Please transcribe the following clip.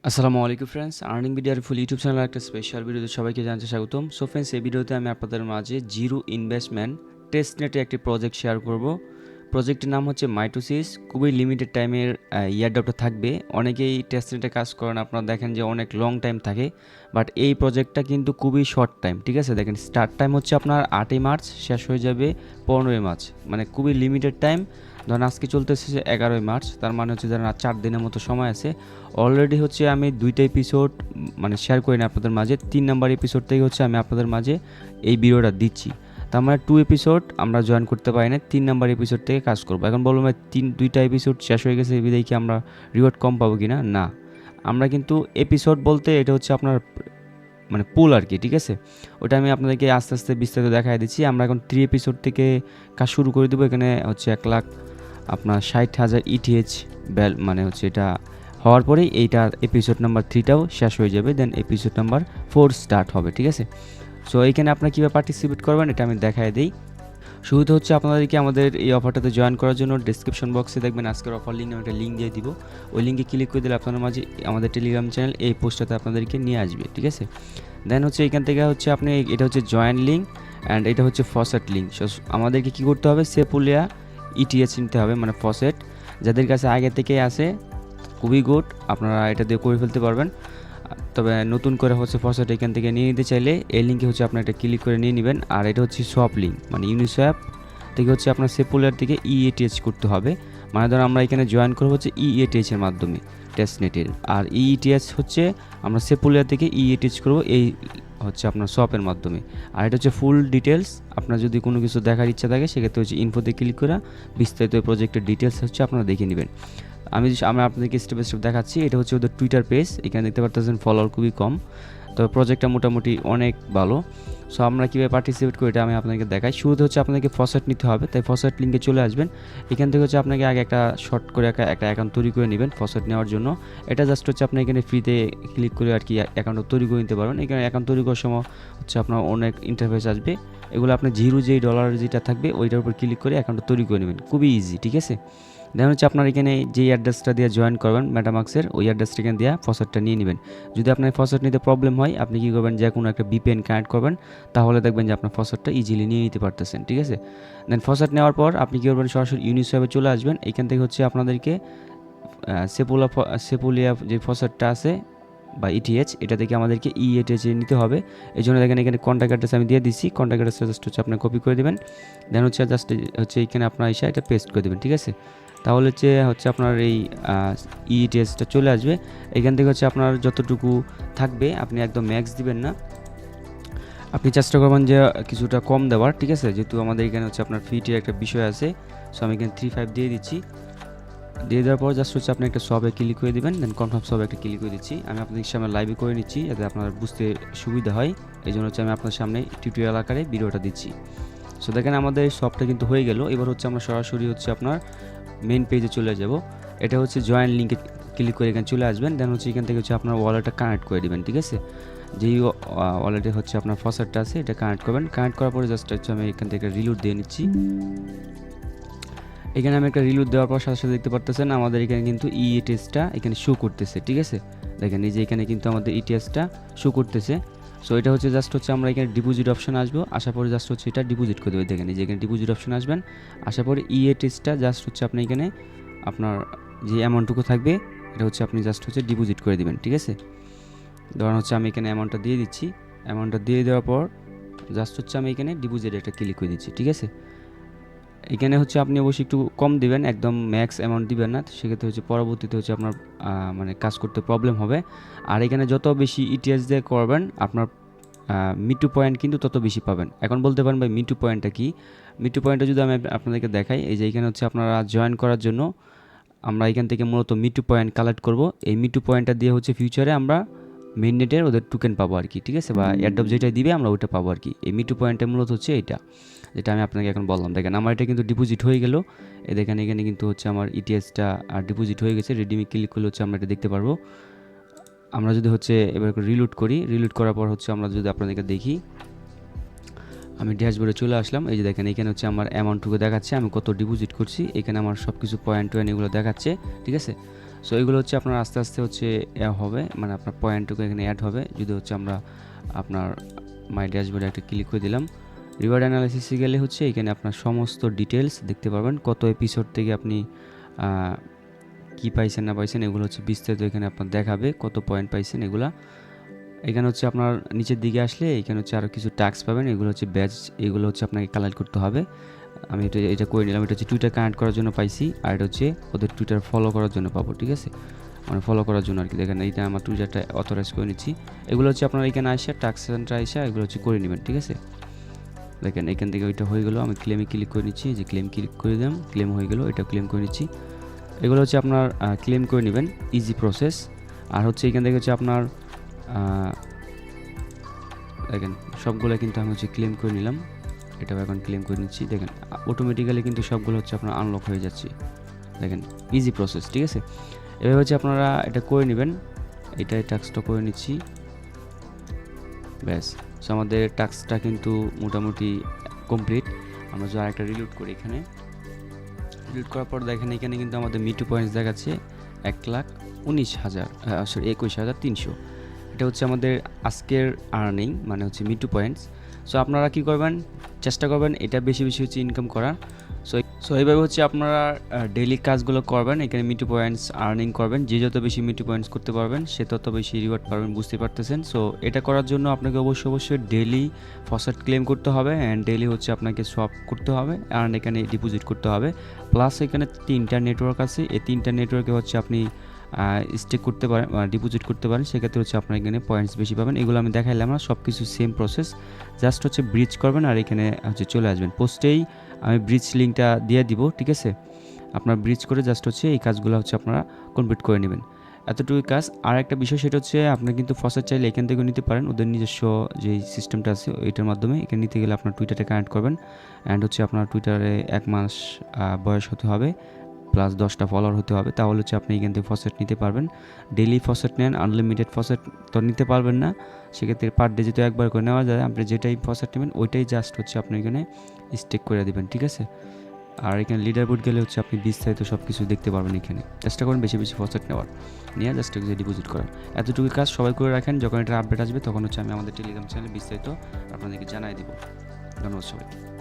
আসসালামু আলাইকুম friends, earning ভিডিওর ফুল ইউটিউব চ্যানেল একটা স্পেশাল ভিডিওতে সবাইকে জানাতে স্বাগতম। সো ফ্রেন্ডস, এই ভিডিওতে আমি আপনাদের মাঝে জিরো ইনভেস্টমেন্ট টেস্টনেটে একটি প্রজেক্ট শেয়ার করব। প্রজেক্টের নাম হচ্ছে মাইটোসিস। খুবই লিমিটেড টাইমের ইয়ারড্রপটা থাকবে। অনেকেই টেস্টনেটে কাজ করেন, আপনারা দেখেন যে অনেক লং টাইম থাকে, বাট এই প্রজেক্টটা কিন্তু খুবই শর্ট টাইম। ঠিক আছে, দেখেন স্টার্ট টাইম হচ্ছে আপনার 8ই মার্চ, শেষ হয়ে যাবে 15ই মার্চ, মানে খুবই লিমিটেড টাইম। ধরেন আজকে চলতেছে 11ই মার্চ, তার মানে হচ্ছে ধরেন আর 4 দিনের মতো সময় আছে। অলরেডি হচ্ছে আমি 2টা এপিসোড মানে শেয়ার করি না আপনাদের মাঝে। 3 নাম্বার এপিসোড থেকে হচ্ছে আমি আপনাদের মাঝে এই ভিডিওটা দিচ্ছি। তার মানে 2 এপিসোড আমরা জয়েন করতে পারি না, 3 নাম্বার এপিসোড থেকে কাজ করবো। এখন বলবো ভাই 2টা এপিসোড শেষ হয়ে গেছে, বিদায় কি আমরা রিওয়ার্ড কম পাবো কি না? না, আমরা কিন্তু এপিসোড বলতে এটা হচ্ছে আপনার মানে পুল আর কি। ঠিক আছে, ওটা আমি আপনাদেরকে আস্তে আস্তে বিস্তারিত দেখাই দিচ্ছি। আমরা এখন 3 এপিসোড থেকে কাজ শুরু করে দেবো। এখানে হচ্ছে 1 লাখ আপনার 60,000 ইটিএইচ মানে হচ্ছে এটা হওয়ার পরেই এইটার এপিসোড নাম্বার 3টাও শেষ হয়ে যাবে, দেন এপিসোড নাম্বার 4 স্টার্ট হবে। ঠিক আছে, সো এইখানে আপনারা কীভাবে পার্টিসিপেট করবেন এটা আমি দেখাই দিই। শুরুতে হচ্ছে আপনাদেরকে আমাদের এই অফারটাতে জয়েন করার জন্য ডিসক্রিপশন বক্সে দেখবেন আজকের অফার লিঙ্ক, আমি একটা লিঙ্ক দিয়ে দিব। ওই লিঙ্কে ক্লিক করে দিলে আপনাদের মাঝে আমাদের টেলিগ্রাম চ্যানেল এই পোস্টটাতে আপনাদেরকে নিয়ে আসবে। ঠিক আছে, দেন হচ্ছে এখান থেকে হচ্ছে আপনি এটা হচ্ছে জয়েন লিঙ্ক অ্যান্ড এটা হচ্ছে ফসেট লিঙ্ক। সো আমাদেরকে কী করতে হবে, সেপুলিয়া ইটিএস নিতে হবে, মানে ফসেট। যাদের কাছে আগে থেকেই আছে খুবই গুড, আপনারা এটা দিয়ে করে ফেলতে পারবেন। তবে নতুন করে হচ্ছে ফসেট এখান থেকে নিয়ে নিতে চাইলে এই লিঙ্কে হচ্ছে আপনার এটা ক্লিক করে নিয়ে নেবেন। আর এটা হচ্ছে সোয়াপ লিঙ্ক, মানে ইউনিসোয়াপ থেকে হচ্ছে আপনার সেপুলিয়ার থেকে ইএটিএচ করতে হবে। মানে ধরুন আমরা এখানে জয়েন করবো হচ্ছে ইএটিএচ এর মাধ্যমে টেস্টনেটের, আর ইএটিএচ হচ্ছে আমরা সেপুলিয়া থেকে ইএটিএচ করবো এই হচ্ছে আপনার শপের মাধ্যমে। আর এটা হচ্ছে ফুল ডিটেলস। আপনার যদি কোনো কিছু দেখার ইচ্ছা থাকে সেক্ষেত্রে হচ্ছে ইনফোতে ক্লিক করে বিস্তারিত প্রজেক্টের ডিটেলস হচ্ছে আপনারা দেখে নেবেন। আমি আপনাদেরকে স্টেপ বাই স্টেপ দেখাচ্ছি। এটা হচ্ছে ওদের টুইটার পেজ, এখানে দেখতে পারতেছেন ফলোয়ার খুবই কম, তবে প্রজেক্টটা মোটামুটি অনেক ভালো। সো আমরা কীভাবে পার্টিসিপেট করি এটা আমি আপনাকে দেখাই। শুরুতে হচ্ছে আপনাকে ফসেট নিতে হবে, তাই ফসেট লিঙ্কে চলে আসবেন। এখান থেকে হচ্ছে আপনাকে আগে একটা শর্ট করে একটা অ্যাকাউন্ট তৈরি করে নেবেন ফসেট নেওয়ার জন্য। এটা জাস্ট হচ্ছে আপনি এখানে ফ্রিতে ক্লিক করে আর কি অ্যাকাউন্ট তৈরি করে নিতে পারবেন। এখানে অ্যাকাউন্ট তৈরি করার সময় হচ্ছে আপনার অনেক ইন্টারফেস আসবে, এগুলো আপনি জিরো যেই ডলার যেটা থাকবে ওইটার উপর ক্লিক করে অ্যাকাউন্টটা তৈরি করে নেবেন, খুবই ইজি। ঠিক আছে, দেন হচ্ছে আপনার এখানে যেই অ্যাড্রেসটা দিয়ে জয়েন করবেন মেটামাক্সের, ওই অ্যাড্রেসটা এখানে দিয়ে ফসেটটা নিয়ে নেবেন। যদি আপনার ফসেট নিতে প্রবলেম হয় আপনি কী করবেন, যে কোনো একটা ভিপিএন কানেক্ট করবেন, তাহলে দেখবেন যে আপনার ফসেটটা ইজিলি নিয়ে নিতে পারতেছেন। ঠিক আছে, দেন ফসেট নেওয়ার পর আপনি কী করবেন, সরাসরি ইউনিসোয়াপে চলে আসবেন। এখান থেকে হচ্ছে আপনাদেরকে সেপুলিয়া যে ফসেটটা আছে বা ইটিএচ, এটা থেকে আমাদেরকে ইএটিএচ নিতে হবে। এই জন্য দেখেন এখানে কন্ট্যাক্ট অ্যাড্রেস আমি দিয়ে দিচ্ছি, কন্ট্যাক্ট অ্যাড্রেসটা জাস্ট হচ্ছে আপনি কপি করে দেবেন, দেন হচ্ছে জাস্ট হচ্ছে এখানে আপনার এসে এটা পেস্ট করে দেবেন। ঠিক আছে, তাহলে হচ্ছে আপনার এই ইটিএসটা চলে আসবে। এখান থেকে হচ্ছে আপনার যতটুকু থাকবে আপনি একদম ম্যাক্স দিবেন না, আপনি চেষ্টা করবেন যে কিছুটা কম দেওয়ার। ঠিক আছে, যেহেতু আমাদের এখানে হচ্ছে আপনার ফিটির একটা বিষয় আছে, সো আমি এখানে 3.5 দিয়ে দিচ্ছি। দিয়ে দেওয়ার পর জাস্ট হচ্ছে আপনি একটা সবে ক্লিক করে দেবেন, দেন কনফার্ম সবে একটা ক্লিক করে দিচ্ছি। আমি আপনাদের সামনে লাইভে করে নিচ্ছি যাতে আপনার বুঝতে সুবিধা হয়, এই জন্য হচ্ছে আমি আপনার সামনে টিউটোরিয়াল আকারে ভিডিওটা দিচ্ছি। সো দেখেন আমাদের সবটা কিন্তু হয়ে গেল। এবার হচ্ছে আমরা সরাসরি হচ্ছে আপনার মেন পেজে চলে যাব। এটা হচ্ছে জয়েন লিঙ্কে ক্লিক করে এখানে চলে আসবেন, দেন হচ্ছে এখান থেকে হচ্ছে আপনার ওয়ালেটটা কানেক্ট করে দেবেন। ঠিক আছে, যেই ওয়ালেটে হচ্ছে আপনার ফসেটটা আছে এটা কানেক্ট করবেন। কানেক্ট করার পরে জাস্ট হচ্ছে আমি এখান থেকে রিলোড দিয়ে নিচ্ছি। এখানে আমি একটা রিলোড দেওয়ার পর সাথে সাথে দেখতে পারতেছেন আমাদের এখানে কিন্তু ইএটিএসটা এখানে শো করতেছে। ঠিক আছে, দেখেন এই যে এখানে কিন্তু আমাদের ইটিএসটা শো করতেছে। সো এটা হচ্ছে জাস্ট হচ্ছে আমরা এখানে ডিপোজিট অপশন আসবো, আসার পরে জাস্ট হচ্ছে এটা ডিপোজিট করে দেবে। দেখেন এই যে এখানে ডিপোজিট অপশন আসবেন, আসার পরে ইএটিএসটা জাস্ট হচ্ছে আপনি এখানে আপনার যে অ্যামাউন্টটুকু থাকবে এটা হচ্ছে আপনি জাস্ট হচ্ছে ডিপোজিট করে দেবেন। ঠিক আছে, ধরুন হচ্ছে আমি এখানে অ্যামাউন্টটা দিয়ে দিচ্ছি। অ্যামাউন্টটা দিয়ে দেওয়ার পর জাস্ট হচ্ছে আমি এখানে ডিপোজিট একটা ক্লিক করে দিচ্ছি। ঠিক আছে, এখানে হচ্ছে আপনি অবশ্যই একটু কম দিবেন, একদম ম্যাক্স অ্যামাউন্ট দিবেন না, সেক্ষেত্রে হচ্ছে পরবর্তীতে হচ্ছে আপনার মানে কাজ করতে প্রবলেম হবে। আর এখানে যত বেশি ইটিএস দিয়ে করবেন আপনার মিটু পয়েন্ট কিন্তু তত বেশি পাবেন। এখন বলতে পারেন ভাই মিটু পয়েন্টটা কি? মিটু পয়েন্টটা যদি আমি আপনাদেরকে দেখাই, এই যে এখানে হচ্ছে আপনারা জয়েন করার জন্য আমরা এখান থেকে মূলত মিটু পয়েন্ট কালেক্ট করব। এই মিটু পয়েন্টটা দিয়ে হচ্ছে ফিউচারে আমরা মেইননেটের ওদের টোকেন পাবো আর কি। ঠিক আছে, বা এয়ারড্রপ যেটা দিবে আমরা ওইটা পাবো আর কি। এই মিটু পয়েন্টটা মূলত হচ্ছে এইটা, যেটা আমি আপনাকে এখন বললাম। দেখেন আমার এটা কিন্তু ডিপোজিট হয়ে গেল। দেখেন এখানে কিন্তু হচ্ছে আমার ইটিএসটা ডিপোজিট হয়ে গেছে। রিডিমে ক্লিক করলে হচ্ছে আমরা এটা দেখতে পারবো। আমরা যদি হচ্ছে এবার রিলোড করি, রিলোড করার পর হচ্ছে আমরা যদি আপনাদেরকে দেখি, আমি ড্যাশবোর্ডে চলে আসলাম। এই যে দেখেন এখানে হচ্ছে আমার অ্যামাউন্টটুকু দেখাচ্ছে, আমি কত ডিপোজিট করছি, এখানে আমার সব কিছু পয়েন্ট এগুলো দেখাচ্ছে। ঠিক আছে, সো এগুলো হচ্ছে আপনার আস্তে আস্তে হচ্ছে হবে, মানে আপনার পয়েন্টটুকু এখানে অ্যাড হবে। যদি হচ্ছে আমরা আপনার মাই ড্যাশবোর্ডে একটা ক্লিক করে দিলাম, রিওয়ার্ড অ্যানালাইসিসে গেলে হচ্ছে এখানে আপনার সমস্ত ডিটেলস দেখতে পারবেন, কত এপিসোড থেকে আপনি কি পাইছেন না পাইছেন এগুলো হচ্ছে বিস্তারিত এখানে আপনার দেখাবে, কত পয়েন্ট পাইছেন এগুলা। এখানে হচ্ছে আপনার নিচের দিকে আসলে এখানে হচ্ছে আরও কিছু ট্যাক্স পাবেন, এগুলো হচ্ছে ব্যাচ, এগুলো হচ্ছে আপনাকে কালেক্ট করতে হবে। আমি এটা করে নিলাম, এটা হচ্ছে টুইটার কানেক্ট করার জন্য পাইছি, আর এটা হচ্ছে ওদের টুইটার ফলো করার জন্য পাবো, ঠিক আছে, মানে ফলো করার জন্য আর কি। দেখেন এইটা আমার টুইটারটা অথরাইজ করে নিচ্ছি। এগুলো হচ্ছে আপনার এখানে আসা ট্যাক্স সেন্টার আসা এগুলো হচ্ছে করে নেবেন, ঠিক আছে। দেখেন এখান থেকে ওইটা হয়ে গেলো, আমি ক্লেমে ক্লিক করে নিচ্ছি, যে ক্লেম ক্লিক করে দিলাম, ক্লেম হয়ে গেলো, এটা ক্লেম করে নিচ্ছি। এগুলো হচ্ছে আপনার ক্লেম করে নেবেন, ইজি প্রসেস। আর হচ্ছে এখান থেকে হচ্ছে আপনার দেখেন সবগুলো কিন্তু আমি হচ্ছে ক্লেম করে নিলাম, এটাও এখন ক্লেম করে নিচ্ছি। দেখেন অটোমেটিক্যালি কিন্তু সবগুলো হচ্ছে আপনার আনলক হয়ে যাচ্ছে, দেখেন ইজি প্রসেস, ঠিক আছে। এভাবে হচ্ছে আপনারা এটা করে নেবেন, এটাই টাস্কটা করে নিচ্ছি, ব্যাস। সো আমাদের টাস্কটা কিন্তু মোটামুটি কমপ্লিট। আমরা যদি আরেকটা রিলোড করি, এখানে রিলোড করার পর দেখেন এখানে কিন্তু আমাদের মিটু পয়েন্টস দেখাচ্ছে 1,19,000 সরি 21,300। এটা হচ্ছে আমাদের আজকের আর্নিং, মানে হচ্ছে মিটু পয়েন্টস। সো আপনারা কী করবেন, চেষ্টা করবেন এটা বেশি বেশি হচ্ছে ইনকাম করার। সো এইভাবে হচ্ছে আপনারা ডেইলি কাজগুলো করবেন, এখানে মিটু পয়েন্টস আর্নিং করবেন। যে যত বেশি মিটু পয়েন্টস করতে পারবেন সে তত বেশি রিওয়ার্ড পাবেন, বুঝতে পারতেছেন। সো এটা করার জন্য আপনাকে অবশ্যই ডেইলি ফসেট ক্লেম করতে হবে, অ্যান্ড ডেইলি হচ্ছে আপনাকে সোয়াপ করতে হবে, অ্যান্ড এখানে ডিপোজিট করতে হবে। প্লাস এখানে 3টা নেটওয়ার্ক আছে, এই 3টা নেটওয়ার্কে হচ্ছে আপনি স্টেক করতে পারেন, ডিপোজিট করতে পারেন, সেক্ষেত্রে হচ্ছে আপনার এখানে পয়েন্টস বেশি পাবেন। এগুলো আমি দেখাইলাম না, সব কিছু সেম প্রসেস, জাস্ট হচ্ছে ব্রিজ করবেন আর এখানে হচ্ছে চলে আসবেন। পোস্টেই আমি ব্রিজ লিঙ্কটা দিয়ে দিব, ঠিক আছে। আপনার ব্রিজ করে জাস্ট হচ্ছে এই কাজগুলো হচ্ছে আপনারা কমপ্লিট করে নেবেন, এতটুকু কাজ। আর একটা বিষয় সেটা হচ্ছে আপনি কিন্তু ফসেট চাইলে এখান থেকেও নিতে পারেন, ওদের নিজস্ব যে সিস্টেমটা আছে ওইটার মাধ্যমে। এখানে নিতে গেলে আপনার টুইটারে কানেক্ট করবেন, অ্যান্ড হচ্ছে আপনার টুইটারে 1 মাস বয়স হতে হবে, প্লাস 10টা ফলোয়ার হতে হবে, তাহলে হচ্ছে আপনি এখান থেকে ফসেট নিতে পারবেন। ডেইলি ফসেট নেন, আনলিমিটেড ফসেট তো নিতে পারবেন না, সেক্ষেত্রে পার ডে যেহেতু একবার করে নেওয়া যায়, আপনি যেটাই ফসেট নেবেন ওইটাই জাস্ট হচ্ছে আপনি এখানে স্টেক করে দেবেন, ঠিক আছে। আর এখানে লিডার বোর্ড গেলে হচ্ছে আপনি বিস্তারিত সব কিছু দেখতে পারবেন। এখানে চেষ্টা করুন বেশি বেশি ফসেট নেওয়ার, নিয়ে জাস্ট ডিপোজিট করার, এতটুকু কাজ সবাই করে রাখেন। যখন এটা আপডেট আসবে তখন হচ্ছে আমি আমাদের টেলিগ্রাম চ্যানেলে বিস্তারিত আপনাদেরকে জানাই দিব। ধন্যবাদ সবাইকে।